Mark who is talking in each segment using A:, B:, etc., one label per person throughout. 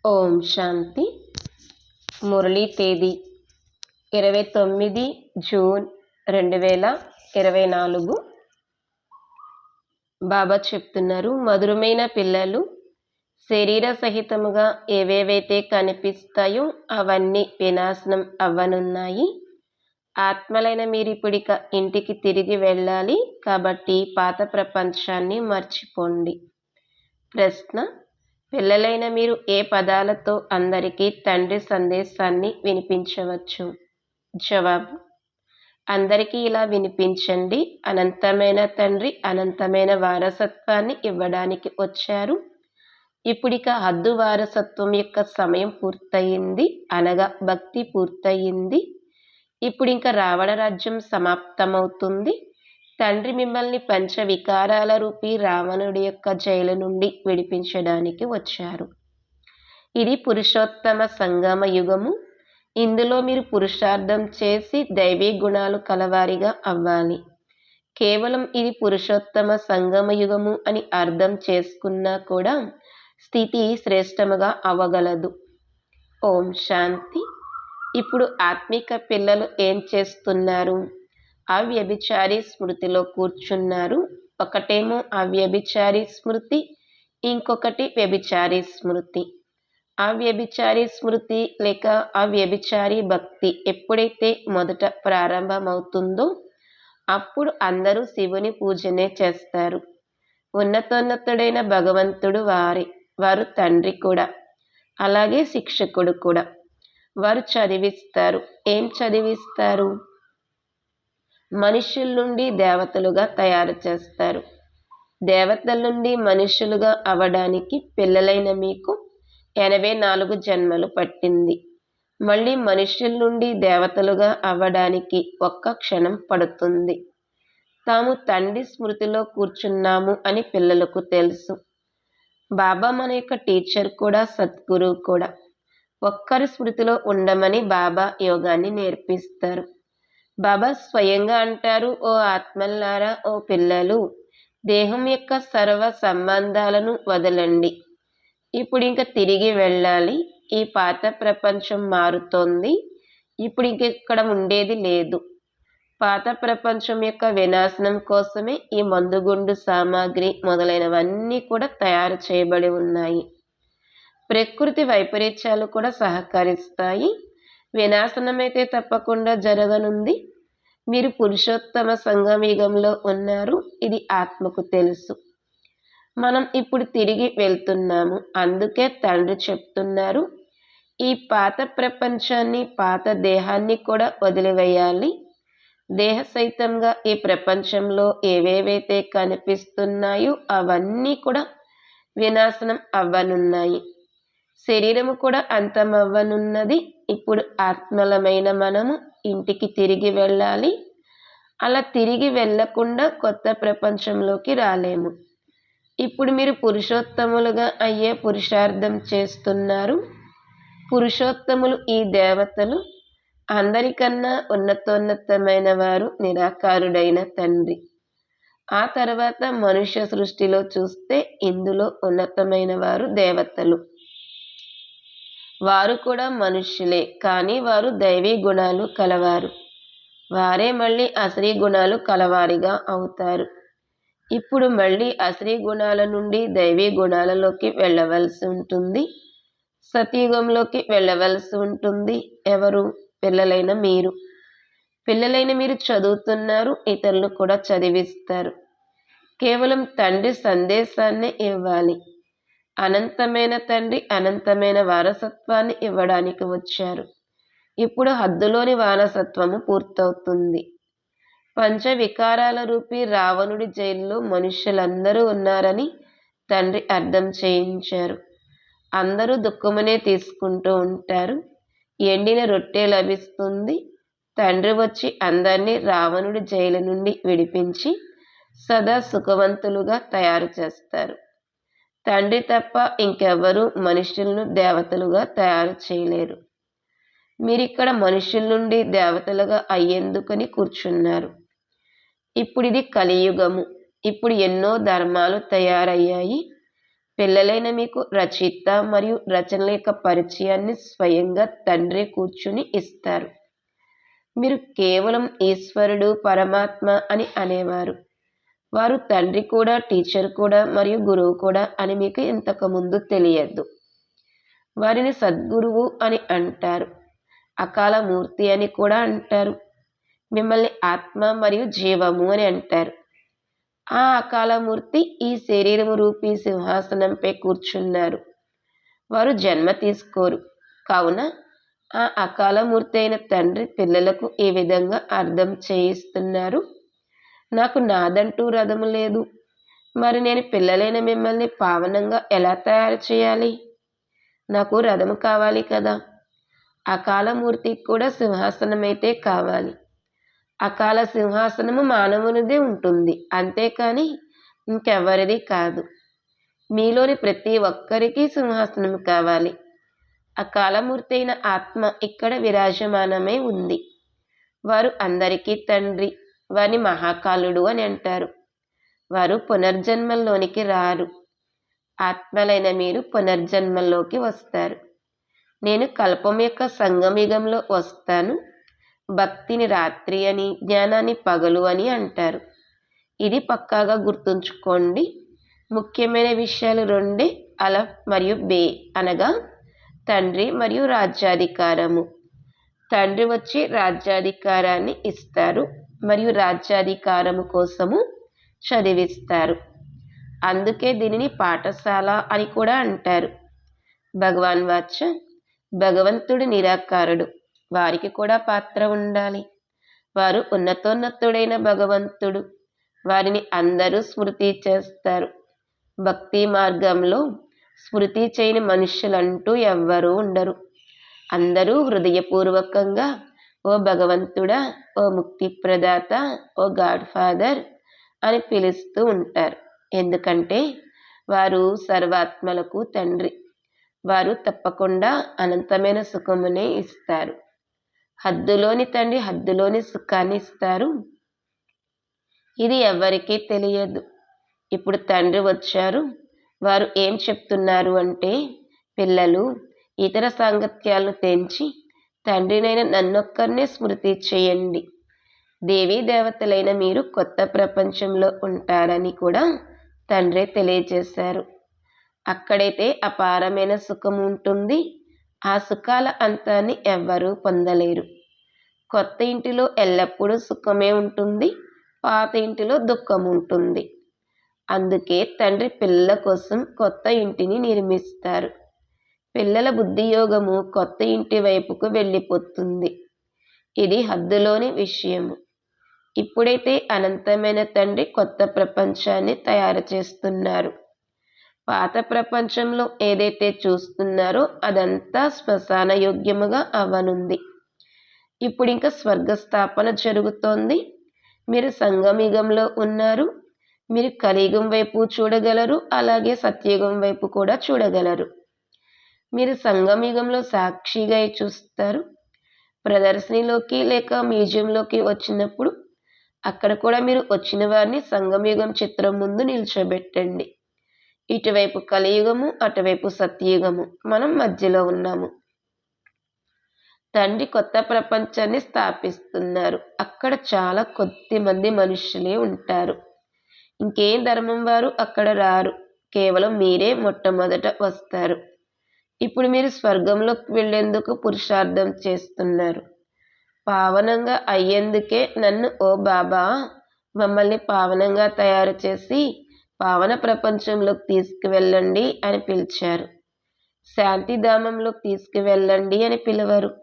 A: ఓం శాంతి. మురళీ తేదీ 29 జూన్ 2024. బాబా చెప్తున్నారు, మధురమైన పిల్లలు, శరీర సహితముగా ఏవేవైతే కనిపిస్తాయో అవన్నీ వినాశనం అవ్వనున్నాయి. ఆత్మలైన మీరిప్పుడిక ఇంటికి తిరిగి వెళ్ళాలి, కాబట్టి పాత ప్రపంచాన్ని మర్చిపోండి. ప్రశ్న: పిల్లలైన మీరు ఏ పదాలతో అందరికీ తండ్రి సందేశాన్ని వినిపించవచ్చు? జవాబు: అందరికీ ఇలా వినిపించండి. అనంతమైన తండ్రి అనంతమైన వారసత్వాన్ని ఇవ్వడానికి వచ్చారు. ఇప్పుడిక హద్దు వారసత్వం యొక్క సమయం పూర్తయింది, అనగా భక్తి పూర్తయింది. ఇప్పుడింక రావణ రాజ్యం సమాప్తమవుతుంది. తండ్రి మిమ్మల్ని పంచ వికారాల రూపీ రావణుడి యొక్క జైలు నుండి విడిపించడానికి వచ్చారు. ఇది పురుషోత్తమ సంగమ యుగము. ఇందులో మీరు పురుషార్థం చేసి దైవీ గుణాలు కలవారిగా అవ్వాలి. కేవలం ఇది పురుషోత్తమ సంగమ యుగము అని అర్థం చేసుకున్నా కూడా స్థితి శ్రేష్టముగా అవ్వగలదు. ఓం శాంతి. ఇప్పుడు ఆత్మిక పిల్లలు ఏం చేస్తున్నారు? అవ్యభిచారి స్మృతిలో కూర్చున్నారు. ఒకటేమో అవ్యభిచారి స్మృతి, ఇంకొకటి వ్యభిచారి స్మృతి. అవ్యభిచారి స్మృతి లేక అవ్యభిచారి భక్తి ఎప్పుడైతే మొదట ప్రారంభమవుతుందో అప్పుడు అందరూ శివుని పూజనే చేస్తారు. ఉన్నతోన్నతుడైన భగవంతుడు వారు తండ్రి కూడా, అలాగే శిక్షకుడు కూడా. వారు చదివిస్తారు. ఏం చదివిస్తారు? మనుష్యుల నుండి దేవతలుగా తయారు చేస్తారు. దేవతల నుండి మనుషులుగా అవడానికి పిల్లలైన మీకు 84 జన్మలు పట్టింది. మళ్ళీ మనుష్యుల నుండి దేవతలుగా అవ్వడానికి ఒక్క క్షణం పడుతుంది. తాము తండ్రి స్మృతిలో కూర్చున్నాము అని పిల్లలకు తెలుసు. బాబా మన యొక్క టీచర్ కూడా, సద్గురువు కూడా. ఒక్కరి స్మృతిలో ఉండమని బాబా యోగాన్ని నేర్పిస్తారు. బాబా స్వయంగా అంటారు, ఓ ఆత్మల్లారా, ఓ పిల్లలు, దేహం యొక్క సర్వ సంబంధాలను వదలండి. ఇప్పుడు ఇంక తిరిగి వెళ్ళాలి. ఈ పాత ప్రపంచం మారుతోంది. ఇప్పుడు ఇంక ఇక్కడ ఉండేది లేదు. పాత ప్రపంచం యొక్క వినాశనం కోసమే ఈ మందుగుండు సామాగ్రి మొదలైనవన్నీ కూడా తయారు చేయబడి ఉన్నాయి. ప్రకృతి వైపరీత్యాలు కూడా సహకరిస్తాయి. వినాశనమైతే తప్పకుండా జరగనుంది. మీరు పురుషోత్తమ సంగమయుగంలో ఉన్నారు. ఇది ఆత్మకు తెలుసు. మనం ఇప్పుడు తిరిగి వెళ్తున్నాము. అందుకే తండ్రి చెప్తున్నారు, ఈ పాత ప్రపంచాన్ని, పాత దేహాన్ని కూడా వదిలివేయాలి. దేహ సహితంగా ఈ ప్రపంచంలో ఏవేవైతే కనిపిస్తున్నాయో అవన్నీ కూడా వినాశనం అవ్వనున్నాయి. శరీరము కూడా అంతమవ్వనున్నది. ఇప్పుడు ఆత్మలమైన మనము ఇంటికి తిరిగి వెళ్ళాలి. అలా తిరిగి వెళ్ళకుండా కొత్త ప్రపంచంలోకి రాలేము. ఇప్పుడు మీరు పురుషోత్తములుగా అయ్యే పురుషార్థం చేస్తున్నారు. పురుషోత్తములు ఈ దేవతలు. అందరికన్నా ఉన్నతోన్నతమైన వారు నిరాకారుడైన తండ్రి. ఆ తర్వాత మనుష్య సృష్టిలో చూస్తే ఇందులో ఉన్నతమైన వారు దేవతలు. వారు కూడా మనుష్యులే, కానీ వారు దైవీ గుణాలు కలవారు. వారే మళ్ళీ అసరీ గుణాలు కలవారిగా అవుతారు. ఇప్పుడు మళ్ళీ అసరీ గుణాల నుండి దైవీ గుణాలలోకి వెళ్ళవలసి ఉంటుంది. సతయుగంలోకి వెళ్ళవలసి ఉంటుంది. ఎవరు? పిల్లలైన మీరు. పిల్లలైన మీరు చదువుతున్నారు, ఇతరులు కూడా చదివిస్తారు. కేవలం తండ్రి సందేశాన్నే ఇవ్వాలి. అనంతమైన తండ్రి అనంతమైన వారసత్వాన్ని ఇవ్వడానికి వచ్చారు. ఇప్పుడు హద్దులోని వారసత్వము పూర్తవుతుంది. పంచ వికారాల రూపీ రావణుడి జైల్లో మనుష్యులందరూ ఉన్నారని తండ్రి అర్థం చేయించారు. అందరూ దుఃఖమునే తీసుకుంటూ ఉంటారు. ఎండిన రొట్టె లభిస్తుంది. తండ్రి వచ్చి అందరినీ రావణుడి జైలు నుండి విడిపించి సదా సుఖవంతులుగా తయారు చేస్తారు. తండ్రి తప్ప ఇంకెవ్వరూ మనుష్యులను దేవతలుగా తయారు చేయలేరు. మీరిక్కడ మనుష్యుల నుండి దేవతలుగా అయ్యేందుకని కూర్చున్నారు. ఇప్పుడు ఇది కలియుగము. ఇప్పుడు ఎన్నో ధర్మాలు తయారయ్యాయి. పిల్లలైన మీకు రచయిత మరియు రచనల యొక్క పరిచయాన్ని స్వయంగా తండ్రి కూర్చుని ఇస్తారు. మీరు కేవలం ఈశ్వరుడు, పరమాత్మ అని అనేవారు. వారు తండ్రి కూడా, టీచర్ కూడా మరియు గురువు కూడా అని మీకు ఇంతకుముందు తెలియదు. వారిని సద్గురువు అని అంటారు. అకాల మూర్తి అని కూడా అంటారు. మిమ్మల్ని ఆత్మ మరియు జీవము అని అంటారు. ఆ అకాలమూర్తి ఈ శరీరము రూపీ సింహాసనంపై కూర్చున్నారు. వారు జన్మ తీసుకోరు. కావున ఆ అకాలమూర్తి అయిన తండ్రి పిల్లలకు ఈ విధంగా అర్థం చేయిస్తున్నారు. నాకు నాదంటూ రథము లేదు. మరి నేను పిల్లలైన మిమ్మల్ని పావనంగా ఎలా తయారు చేయాలి? నాకు రథము కావాలి కదా. అకాలమూర్తికి కూడా సింహాసనమైతే కావాలి. అకాల సింహాసనము మానవునిదే ఉంటుంది, అంతేకాని ఇంకెవరిది కాదు. మీలోని ప్రతి ఒక్కరికి సింహాసనం కావాలి. అకాలమూర్తి అయిన ఆత్మ ఇక్కడ విరాజమానమై ఉంది. వారు అందరికీ తండ్రి. వారిని మహాకాలుడు అని అంటారు. వారు పునర్జన్మల్లోనికి రారు. ఆత్మలైన మీరు పునర్జన్మల్లోకి వస్తారు. నేను కల్పం యొక్క సంగమయుగంలో వస్తాను. భక్తిని రాత్రి అని, జ్ఞానాన్ని పగలు అని అంటారు. ఇది పక్కాగా గుర్తుంచుకోండి. ముఖ్యమైన విషయాలు రెండే, అలఫ్ మరియు బే, అనగా తండ్రి మరియు రాజ్యాధికారము. తండ్రి వచ్చి రాజ్యాధికారాన్ని ఇస్తారు మరియు రాజ్యాధికారము కోసము చదివిస్తారు. అందుకే దీనిని పాఠశాల అని కూడా అంటారు. భగవాన్ వాచ, భగవంతుడు నిరాకారుడు. వారికి కూడా పాత్ర ఉండాలి. వారు ఉన్నతోన్నతుడైన భగవంతుడు. వారిని అందరూ స్మృతి చేస్తారు. భక్తి మార్గంలో స్మృతి చేయని మనుష్యులంటూ ఎవ్వరూ ఉండరు. అందరూ హృదయపూర్వకంగా ఓ భగవంతుడా, ఓ ముక్తి ప్రదాత, ఓ గాడ్ ఫాదర్ అని పిలుస్తూ ఉంటారు. ఎందుకంటే వారు సర్వాత్మలకు తండ్రి. వారు తప్పకుండా అనంతమైన సుఖమునే ఇస్తారు. హద్దులోని తండ్రి హద్దులోని సుఖాన్ని ఇస్తారు. ఇది ఎవరికీ తెలియదు. ఇప్పుడు తండ్రి వచ్చారు. వారు ఏం చెప్తున్నారు అంటే, పిల్లలు ఇతర సాంగత్యాలను తెంచి తండ్రినైన నన్నొక్కరినే స్మృతి చేయండి. దేవీ దేవతలైన మీరు కొత్త ప్రపంచంలో ఉంటారని కూడా తండ్రే తెలియజేశారు. అక్కడైతే అపారమైన సుఖం ఉంటుంది. ఆ సుఖాల అంతాన్ని ఎవ్వరూ పొందలేరు. కొత్త ఇంటిలో ఎల్లప్పుడూ సుఖమే ఉంటుంది. పాత ఇంటిలో దుఃఖం ఉంటుంది. అందుకే తండ్రి పిల్లల కోసం కొత్త ఇంటిని నిర్మిస్తారు. పిల్లల బుద్ధియోగము కొత్త ఇంటి వైపుకు వెళ్ళిపోతుంది. ఇది హద్దులోని విషయము. ఇప్పుడైతే అనంతమైన తండ్రి కొత్త ప్రపంచాన్ని తయారు చేస్తున్నారు. పాత ప్రపంచంలో ఏదైతే చూస్తున్నారో అదంతా శ్మశాన యోగ్యముగా అవ్వనుంది. ఇప్పుడు ఇంకా స్వర్గస్థాపన జరుగుతోంది. మీరు సంగమయుగంలో ఉన్నారు. మీరు కలియుగం వైపు చూడగలరు, అలాగే సత్యయుగం వైపు కూడా చూడగలరు. మీరు సంగమయుగంలో సాక్షిగా చూస్తారు. ప్రదర్శనలోకి లేక మ్యూజియంలోకి వచ్చినప్పుడు అక్కడ కూడా మీరు వచ్చిన వారిని సంగమయుగం చిత్రం ముందు నిల్చోబెట్టండి. ఇటువైపు కలియుగము, అటువైపు సత్యయుగము. మనం మధ్యలో ఉన్నాము. తండ్రి కొత్త ప్రపంచాన్ని స్థాపిస్తున్నారు. అక్కడ చాలా కొద్ది మంది మనుషులే ఉంటారు. ఇంకేం ధర్మం వారు అక్కడ రారు. కేవలం మీరే మొట్టమొదట వస్తారు. ఇప్పుడు మీరు స్వర్గంలోకి వెళ్లేందుకు పురుషార్థం చేస్తున్నారు. పావనంగా అయ్యేందుకే నన్ను ఓ బాబా, మమ్మల్ని పావనంగా తయారు చేసి పావన ప్రపంచంలోకి తీసుకువెళ్ళండి అని పిలిచారు. శాంతిధామంలోకి తీసుకువెళ్ళండి అని పిలవరు.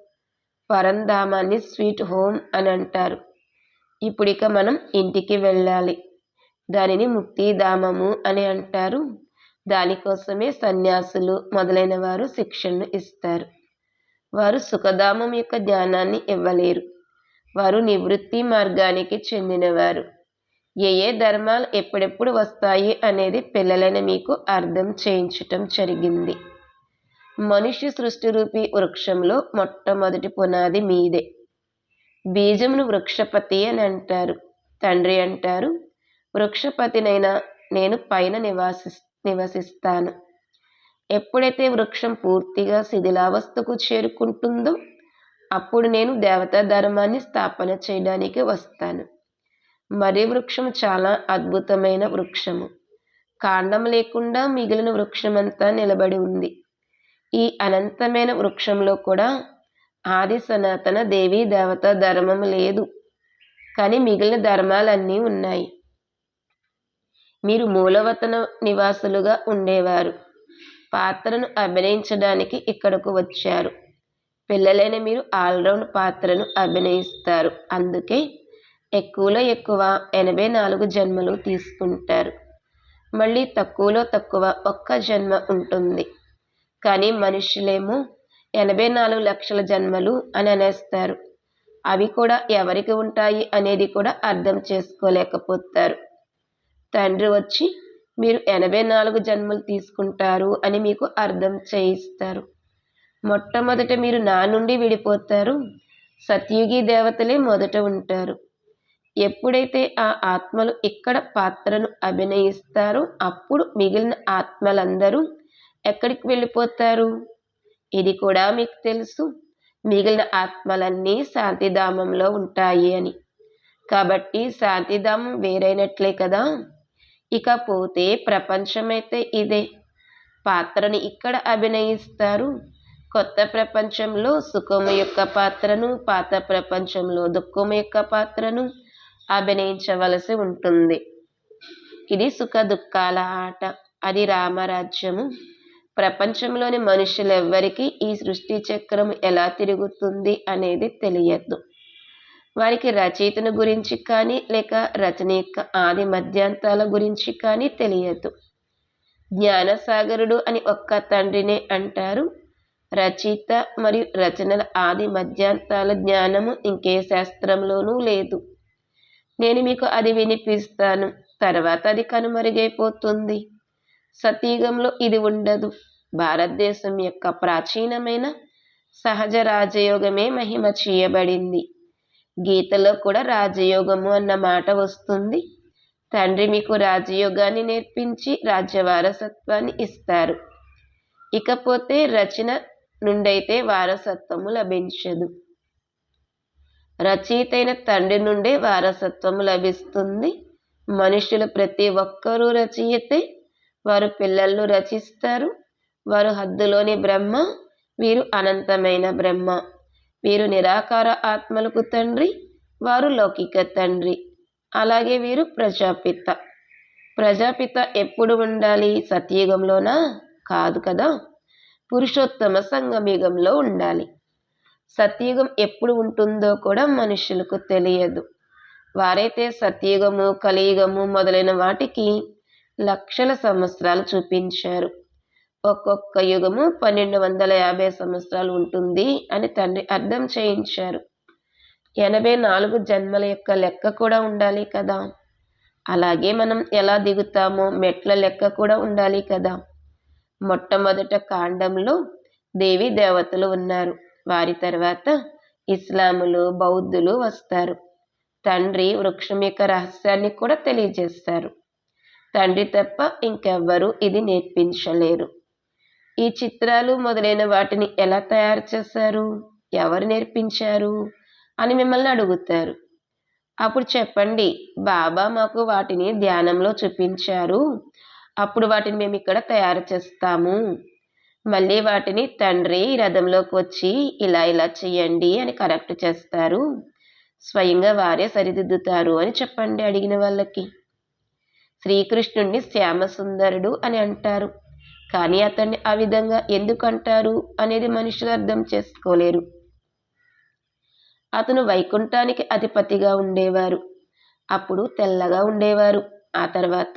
A: పరంధామాన్ని స్వీట్ హోమ్ అని అంటారు. ఇప్పుడిక మనం ఇంటికి వెళ్ళాలి. దానిని ముక్తిధామము అని అంటారు. దానికోసమే సన్యాసులు మొదలైన వారు శిక్షణను ఇస్తారు. వారు సుఖధామం యొక్క జ్ఞానాన్ని ఇవ్వలేరు. వారు నివృత్తి మార్గానికి చెందినవారు. ఏ ధర్మాలు ఎప్పుడెప్పుడు వస్తాయి అనేది పిల్లలైన మీకు అర్థం చేయించటం జరిగింది. మనుష్య సృష్టి రూపీ వృక్షంలో మొట్టమొదటి పునాది మీదే. బీజమును వృక్షపతి అని అంటారు. తండ్రి అంటారు, వృక్షపతినైనా నేను పైన నివసిస్తాను. ఎప్పుడైతే వృక్షం పూర్తిగా శిథిలావస్థకు చేరుకుంటుందో అప్పుడు నేను దేవతా ధర్మాన్ని స్థాపన చేయడానికి వస్తాను. మర్రి వృక్షం చాలా అద్భుతమైన వృక్షము. కాండం లేకుండా మిగిలిన వృక్షమంతా నిలబడి ఉంది. ఈ అనంతమైన వృక్షంలో కూడా ఆది సనాతన దేవీ దేవతా ధర్మం లేదు, కానీ మిగిలిన ధర్మాలన్నీ ఉన్నాయి. మీరు మూలవతన నివాసులుగా ఉండేవారు. పాత్రను అభినయించడానికి ఇక్కడకు వచ్చారు. పిల్లలైన మీరు ఆల్రౌండ్ పాత్రను అభినయిస్తారు. అందుకే ఎక్కువలో ఎక్కువ 84 జన్మలు తీసుకుంటారు. మళ్ళీ తక్కువలో తక్కువ ఒక్క జన్మ ఉంటుంది. కానీ మనుషులేమో 84 లక్షల జన్మలు అని అనేస్తారు. అవి కూడా ఎవరికి ఉంటాయి అనేది కూడా అర్థం చేసుకోలేకపోతారు. తండ్రి వచ్చి మీరు 84 జన్మలు తీసుకుంటారు అని మీకు అర్థం చేయిస్తారు. మొట్టమొదట మీరు నా నుండి విడిపోతారు. సత్యుగి దేవతలే మొదట ఉంటారు. ఎప్పుడైతే ఆ ఆత్మలు ఇక్కడ పాత్రను అభినయిస్తారో అప్పుడు మిగిలిన ఆత్మలందరూ ఎక్కడికి వెళ్ళిపోతారు? ఇది కూడా మీకు తెలుసు, మిగిలిన ఆత్మలన్నీ శాంతిధామంలో ఉంటాయి అని. కాబట్టి శాంతిధామం వేరైనట్లే కదా. ఇకపోతే ప్రపంచమైతే ఇదే. పాత్రని ఇక్కడ అభినయిస్తారు. కొత్త ప్రపంచంలో సుఖము యొక్క పాత్రను, పాత ప్రపంచంలో దుఃఖము యొక్క పాత్రను అభినయించవలసి ఉంటుంది. ఇది సుఖ దుఃఖాల ఆట. అది రామరాజ్యము. ప్రపంచంలోని మనుషులెవ్వరికీ ఈ సృష్టి చక్రం ఎలా తిరుగుతుంది అనేది తెలియదు. వారికి రచయితను గురించి కానీ లేక రచన యొక్క ఆది మధ్యాంతాల గురించి కానీ తెలియదు. జ్ఞానసాగరుడు అని ఒక్క తండ్రినే అంటారు. రచయిత మరియు రచనల ఆది మధ్యాంతాల జ్ఞానము ఇంకే శాస్త్రంలోనూ లేదు. నేను మీకు అది వినిపిస్తాను, తర్వాత అది కనుమరుగైపోతుంది. సతయుగంలో ఇది ఉండదు. భారతదేశం యొక్క ప్రాచీనమైన సహజ రాజయోగమే మహిమ చేయబడింది. గీతలో కూడా రాజయోగము అన్న మాట వస్తుంది. తండ్రి మీకు రాజయోగాన్ని నేర్పించి రాజ్య వారసత్వాన్ని ఇస్తారు. ఇకపోతే రచన నుండైతే వారసత్వము లభించదు. రచయితైన తండ్రి నుండే వారసత్వము లభిస్తుంది. మనుషులు ప్రతి ఒక్కరూ రచయితే. వారు పిల్లలను రచిస్తారు. వారు హద్దులోని బ్రహ్మ, వీరు అనంతమైన బ్రహ్మ. వీరు నిరాకార ఆత్మలకు తండ్రి, వారు లౌకిక తండ్రి. అలాగే వీరు ప్రజాపిత. ప్రజాపిత ఎప్పుడు ఉండాలి? సత్యయుగంలోనా? కాదు కదా. పురుషోత్తమ సంగమయుగంలో ఉండాలి. సత్యయుగం ఎప్పుడు ఉంటుందో కూడా మనుషులకు తెలియదు. వారైతే సత్యయుగము, కలియుగము మొదలైన వాటికి లక్షల సంవత్సరాలు చూపించారు. ఒక్కొక్క యుగము 1250 సంవత్సరాలు ఉంటుంది అని తండ్రి అర్థం చేయించారు. 84 జన్మల యొక్క లెక్క కూడా ఉండాలి కదా. అలాగే మనం ఎలా దిగుతామో మెట్ల లెక్క కూడా ఉండాలి కదా. మొట్టమొదట కాండంలో దేవీ దేవతలు ఉన్నారు. వారి తర్వాత ఇస్లాములు, బౌద్ధులు వస్తారు. తండ్రి వృక్షం యొక్క రహస్యాన్ని కూడా తెలియజేస్తారు. తండ్రి తప్ప ఇంకెవ్వరూ ఇది నేర్పించలేరు. ఈ చిత్రాలు మొదలైన వాటిని ఎలా తయారు చేశారు, ఎవరు నేర్పించారు అని మిమ్మల్ని అడుగుతారు. అప్పుడు చెప్పండి, బాబా మాకు వాటిని ధ్యానంలో చూపించారు, అప్పుడు వాటిని మేము ఇక్కడ తయారు చేస్తాము. మళ్ళీ వాటిని తండ్రి రథంలోకి వచ్చి ఇలా ఇలా చెయ్యండి అని కరెక్ట్ చేస్తారు. స్వయంగా వారే సరిదిద్దుతారు అని చెప్పండి అడిగిన వాళ్ళకి. శ్రీకృష్ణుడిని శ్యామసుందరుడు అని అంటారు. కానీ అతన్ని ఆ విధంగా ఎందుకు అంటారు అనేది మనుషులు అర్థం చేసుకోలేరు. అతను వైకుంఠానికి అధిపతిగా ఉండేవారు. అప్పుడు తెల్లగా ఉండేవారు. ఆ తర్వాత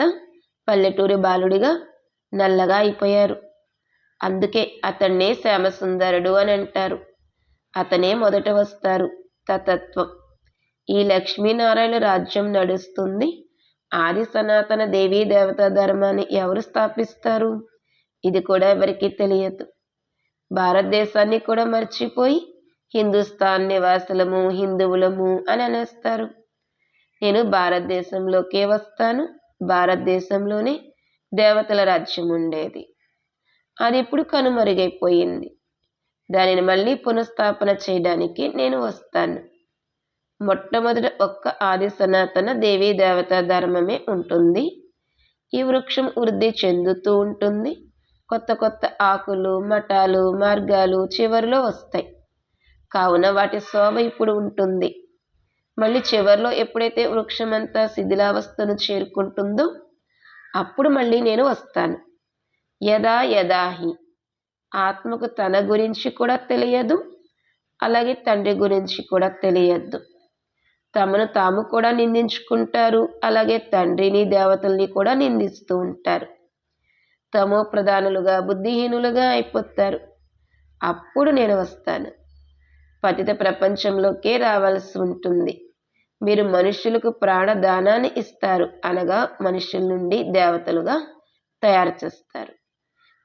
A: పల్లెటూరి బాలుడిగా నల్లగా అయిపోయారు. అందుకే అతన్నే శ్యామసుందరుడు అని అంటారు. అతనే మొదట వస్తారు. తతత్వం. ఈ లక్ష్మీనారాయణ రాజ్యం నడుస్తుంది. ఆది సనాతన దేవీ దేవతా ధర్మాన్ని ఎవరు స్థాపిస్తారు? ఇది కూడా ఎవరికీ తెలియదు. భారతదేశాన్ని కూడా మర్చిపోయి హిందుస్థాన్ నివాసులము, హిందువులము అని అనేస్తారు. నేను భారతదేశంలోకే వస్తాను. భారతదేశంలోనే దేవతల రాజ్యం ఉండేది. అది ఇప్పుడు కనుమరుగైపోయింది. దానిని మళ్ళీ పునఃస్థాపన చేయడానికి నేను వస్తాను. మొట్టమొదట ఒక్క ఆది సనాతన దేవీ దేవతా ధర్మమే ఉంటుంది. ఈ వృక్షం వృద్ధి చెందుతూ ఉంటుంది. కొత్త కొత్త ఆకులు, మఠాలు, మార్గాలు చివరిలో వస్తాయి. కావున వాటి శోభ ఇప్పుడు ఉంటుంది. మళ్ళీ చివరిలో ఎప్పుడైతే వృక్షమంతా శిథిలావస్థను చేరుకుంటుందో అప్పుడు మళ్ళీ నేను వస్తాను. యదా యదాహి ఆత్మకు తన గురించి కూడా తెలియదు, అలాగే తండ్రి గురించి కూడా తెలియదు. తమను తాము కూడా నిందించుకుంటారు, అలాగే తండ్రిని దేవతల్ని కూడా నిందిస్తూ ఉంటారు. తమో ప్రధానులుగా బుద్ధిహీనులుగా అయిపోతారు. అప్పుడు నేను వస్తాను. పతిత ప్రపంచంలోకే రావాల్సి ఉంటుంది. మీరు మనుష్యులకు ప్రాణదానాన్ని ఇస్తారు, అనగా మనుష్యుల నుండి దేవతలుగా తయారు చేస్తారు.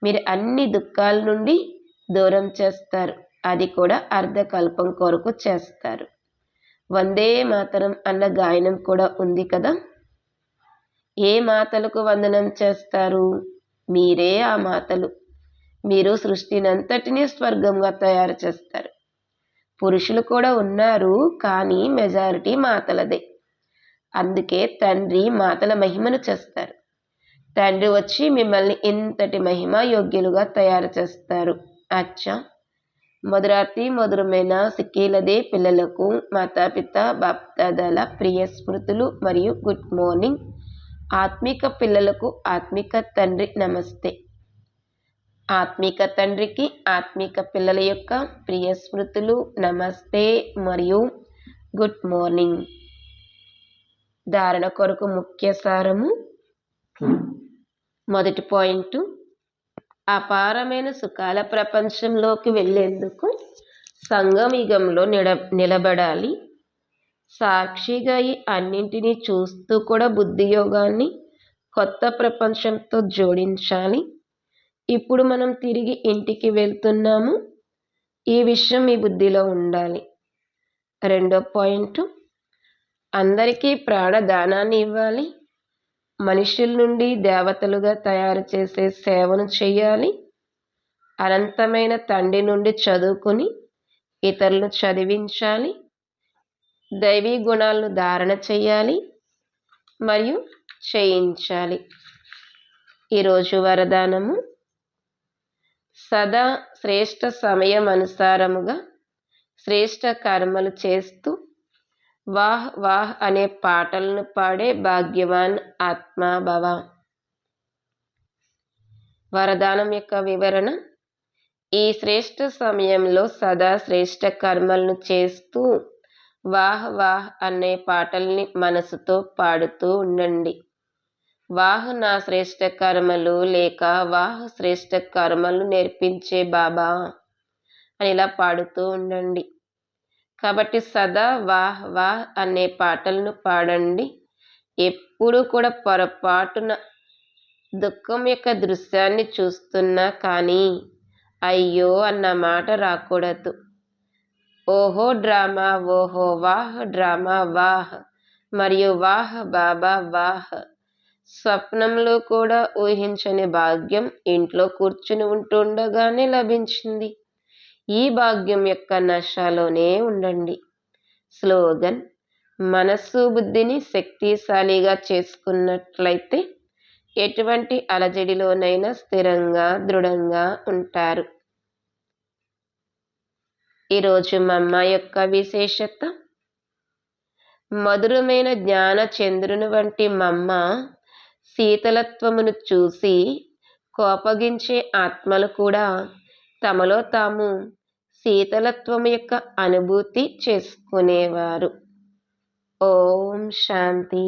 A: మీరు అన్ని దుఃఖాల నుండి దూరం చేస్తారు, అది కూడా అర్ధకల్పం కొరకు చేస్తారు. వందే మాతరం అన్న గాయనం కూడా ఉంది కదా. ఏ మాతలకు వందనం చేస్తారు? మీరే ఆ మాతలు. మీరు సృష్టినంతటినీ స్వర్గంగా తయారు చేస్తారు. పురుషులు కూడా ఉన్నారు, కానీ మెజారిటీ మాతలదే. అందుకే తండ్రి మాతల మహిమను చేస్తారు. తండ్రి వచ్చి మిమ్మల్ని ఇంతటి మహిమా యోగ్యులుగా తయారు చేస్తారు. అచ్చా, మధురాతి మధురమైన సిక్కీలదే పిల్లలకు మాతాపిత బాప్దాదాల ప్రియ స్మృతులు మరియు గుడ్ మార్నింగ్. ఆత్మిక పిల్లలకు ఆత్మిక తండ్రి నమస్తే. ఆత్మిక తండ్రికి ఆత్మిక పిల్లల యొక్క ప్రియ స్మృతులు నమస్తే మరియు గుడ్ మార్నింగ్. ధారణ కొరకు ముఖ్య సారము. మొదటి పాయింట్, అపారమైన సుఖాల ప్రపంచంలోకి వెళ్ళేందుకు సంగమయుగంలో నిలబడాలి. సాక్షిగా ఈ అన్నింటినీ చూస్తూ కూడా బుద్ధి యోగాన్ని కొత్త ప్రపంచంతో జోడించాలి. ఇప్పుడు మనం తిరిగి ఇంటికి వెళ్తున్నాము. ఈ విషయం మీ బుద్ధిలో ఉండాలి. రెండో పాయింట్, అందరికీ ప్రాణదానాన్ని ఇవ్వాలి. మనుషుల నుండి దేవతలుగా తయారు చేసే సేవను చేయాలి. అనంతమైన తండ్రి నుండి చదువుకుని ఇతరులను చదివించాలి. దైవీ గుణాలను ధారణ చేయాలి మరియు చేయించాలి. ఈరోజు వరదానము, సదా శ్రేష్ఠ సమయం అనుసారముగా శ్రేష్ఠ కర్మలు చేస్తూ వాహ్ వాహ్ అనే పాటలను పాడే భాగ్యవాన్ ఆత్మాభవ. వరదానం యొక్క వివరణ, ఈ శ్రేష్ఠ సమయంలో సదా శ్రేష్ఠ కర్మలను చేస్తూ వాహ్ వాహ్ అనే పాటల్ని మనసుతో పాడుతూ ఉండండి. వాహ్ నా శ్రేష్ఠ కర్మలు, లేక వాహ్ శ్రేష్ఠ కర్మలు నేర్పించే బాబా అని ఇలా పాడుతూ ఉండండి. కాబట్టి సదా వాహ్ వాహ్ అనే పాటలను పాడండి. ఎప్పుడు కూడా పొరపాటున దుఃఖం యొక్క దృశ్యాన్ని చూస్తున్నా కానీ అయ్యో అన్న మాట రాకూడదు. ఓహో డ్రామా, ఓహో వాహ్ డ్రామా వాహ్, మరియు వాహ్ బాబా వాహ్. స్వప్నంలో కూడా ఊహించని భాగ్యం ఇంట్లో కూర్చుని ఉంటుండగానే లభించింది. ఈ భాగ్యం యొక్క నశాలోనే ఉండండి. స్లోగన్, మనస్సు బుద్ధిని శక్తిశాలిగా చేసుకున్నట్లయితే ఎటువంటి అలజడిలోనైనా స్థిరంగా దృఢంగా ఉంటారు. ఈరోజు మమ్మ యొక్క విశేషత, మధురమైన జ్ఞాన చంద్రుని వంటి మమ్మ శీతలత్వమును చూసి కోపగించే ఆత్మలు కూడా తమలో తాము శీతలత్వం యొక్క అనుభూతి చేసుకునేవారు. ఓం శాంతి.